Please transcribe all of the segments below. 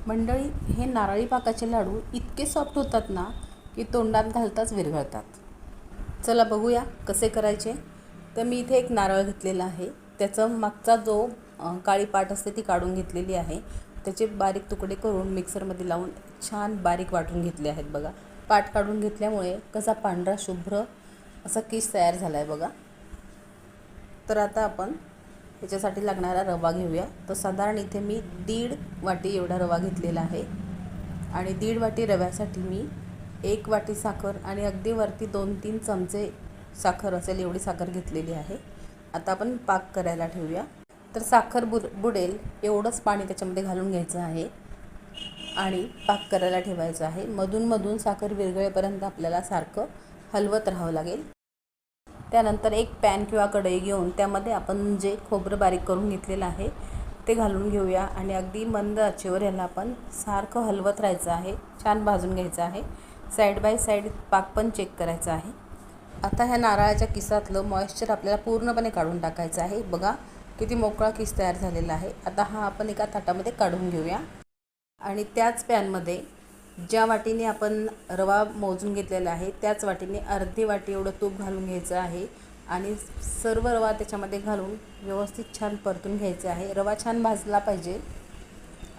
मंडळी, हे नारळी पाकाचे लाडू इतके सॉफ्ट होतात ना की तोंडात घालताच विरघळतात. चला बघूया कसे करायचे. तर मी इथे एक नारळ घेतलेला आहे. त्याचं मागचा जो काळी पाट असते ती काढून घेतलेली आहे. त्याचे बारीक तुकडे करून मिक्सरमध्ये लावून छान बारीक वाटून घेतले आहेत. बघा, पाट काढून घेतल्यामुळे कसा पांढरा शुभ्र असा किस तयार झाला आहे बघा. तर आता आपण ह्याच्यासाठी लागणारा रवा घेऊया. तर साधारण इथे मी 1.5 वाटी एवढा रवा घेतलेला आहे आणि 1.5 वाटी रव्यासाठी मी 1 वाटी साखर आणि अगदी वरती 2-3 चमचे साखर असेल एवढी साखर घेतलेली आहे. आता आपण पाक करायला ठेवूया. तर साखर बुडेल एवढंच पाणी त्याच्यामध्ये घालून घ्यायचं आहे आणि पाक करायला ठेवायचं आहे. मधून साखर विरघळेपर्यंत आपल्याला सारखं हलवत राहावं लागेल. त्यानंतर एक पॅन किंवा कढई घेऊन त्यामध्ये आपण जे खोबरं बारीक करून घेतलेलं आहे ते घालून घेऊया आणि अगदी मंद आचेवर याला आपण सारखं हलवत राहायचं आहे. छान भाजून घ्यायचं आहे. साईड बाय साईड पाक पण चेक करायचा आहे. आता ह्या नारळाच्या किसातलं मॉइश्चर आपल्याला पूर्णपणे काढून टाकायचं आहे. बघा किती मोकळा किस तयार झालेला आहे. आता हा आपण एका ताटामध्ये काढून घेऊया आणि त्याच पॅनमध्ये ज्या वाटीने आपण रवा मोजून घेतलेला आहे त्याच वाटीने अर्धी वाटी एवढं तूप घालून घ्यायचं आहे आणि सर्व रवा त्याच्यामध्ये घालून व्यवस्थित छान परतून घ्यायचं आहे. रवा छान भाजला पाहिजे.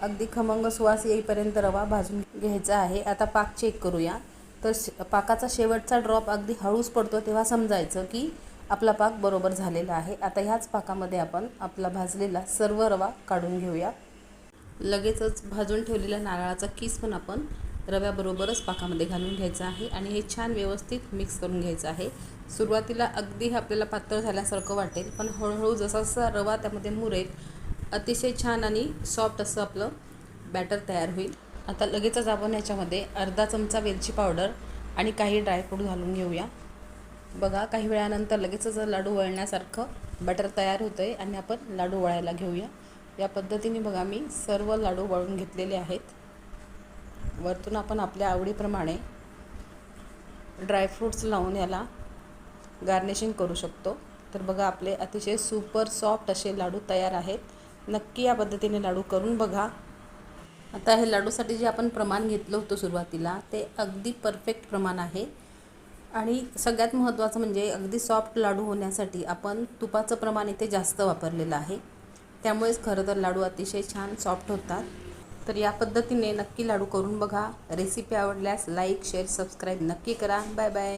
अगदी खमंग सुवास येईपर्यंत रवा भाजून घ्यायचा आहे. आता पाक चेक करूया. तर पाकाचा शेवटचा ड्रॉप अगदी हळूच पडतो तेव्हा समजायचं की आपला पाक बरोबर झालेला आहे. आता ह्याच पाकामध्ये आपण आपला भाजलेला सर्व रवा काढून घेऊया. लगेचच भाजून ठेवलेल्या नारळाचा किस पण आपण रव्याबरोबरच पाकामध्ये घालून घ्यायचं आहे आणि हे छान व्यवस्थित मिक्स करून घ्यायचं आहे. सुरुवातीला अगदी आपल्याला पातळ झाल्यासारखं वाटेल, पण हळूहळू जसा जसा रवा त्यामध्ये मुरेल अतिशय छान आणि सॉफ्ट असं आपलं बॅटर तयार होईल. आता लगेचच आपण याच्यामध्ये अर्धा चमचा वेलची पावडर आणि काही ड्रायफ्रूट घालून घेऊया. बघा, काही वेळानंतर लगेचच लाडू वळण्यासारखं बॅटर तयार होतं आहे आणि आपण लाडू वळायला घेऊया. या पद्धतीने बघा मी सर्व लाडू वळून घेतलेले आहेत. वरतून आपण आपल्या आवडीप्रमाणे ड्रायफ्रूट्स लावून याला गार्निशिंग करू शकतो. तर बघा, आपले अतिशय सुपर सॉफ्ट असे लाडू तयार आहेत. नक्की या पद्धतीने लाडू करून बघा. आता हे लाडूसाठी जे आपण प्रमाण घेतलं होतं सुरुवातीला ते अगदी परफेक्ट प्रमाण आहे आणि सगळ्यात महत्त्वाचं म्हणजे अगदी सॉफ्ट लाडू होण्यासाठी आपण तुपाचं प्रमाण इथे जास्त वापरलेलं आहे. त्यामुळेच खरं तर लाडू अतिशय छान सॉफ्ट होतात. तर या पद्धतीने नक्की लाडू करून बघा. रेसिपी आवडल्यास लाईक, शेअर, सबस्क्राईब नक्की करा. Bye bye.